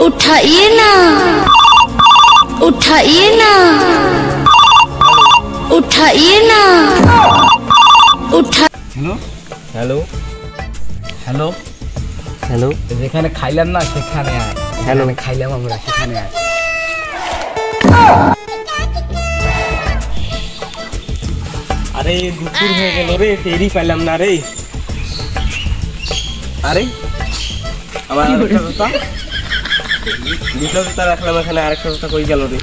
उठाइए ना, उठाइए ना, उठाइए ना, उठा। हेलो हेलो हेलो हेलो যেখানে খাইলাম না সেখানে আয়। হ্যালো খাইলাম আমরা সেখানে আয়। আরে দুপুর হয়ে গেল রে, টেরই পাইলাম না রে। আরে আমার আরেকটা জুতা, দুটো জুতা রাখলাম এখানে, আরেকটা জুতা কই গেল রে?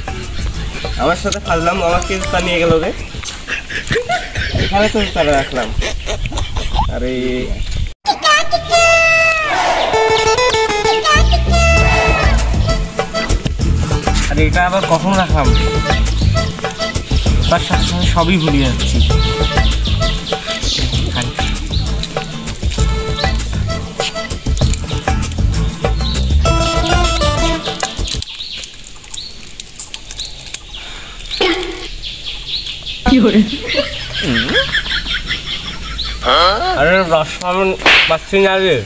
আমার সাথে ফাজলাম, আমাকে জুতা নিয়ে গেল রে। এখানে তো জুতাটা রাখলাম। আরে আরে এটা আবার কখন রাখলাম? তার সাথে সাথে সবই ভুলে যাচ্ছি। আরে রস পাবেন পাচ্ছি না রে,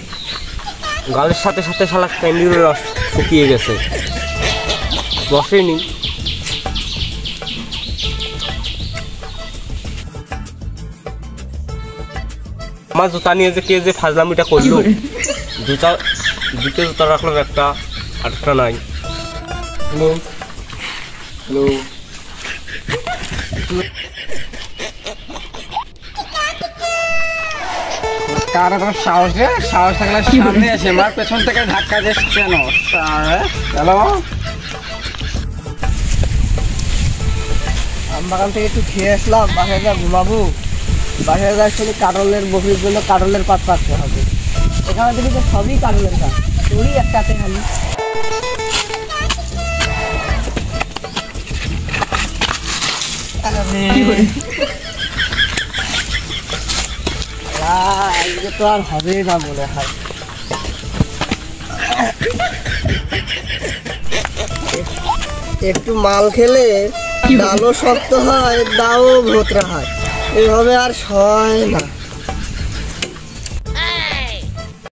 গালের সাথে সাথে শালা ক্যান্ডির রস শুকিয়ে গেছে, বসেনি। আমার জুতা নিয়ে যে কে যে ফাজলামিটা করলো, দুটো জুতা রাখলাম, একটা আরেকটা নাই। হ্যালো হ্যালো কার এত সাহস রে? সাহস থাকলে সামনে এসে আমার পেছন থেকে ধাক্কা দিস কেন? হ্যালো আমবাগান থেকে একটু খেয়ে আসলাম, বাসায় যা ঘুমাবো। বাসায় যা আসলে কাটলের বকরির জন্য কাটলের পাত পাততে হবে। এখানে দেখি তো সবই কাটলের গাছ, তোরই একটাতে খালি। আজকে তো আর হবে না মনে হয়। একটু মাল খেলে ডালও শক্ত হয়, দাও ভোতরা হয়, এভাবে আর সয় না।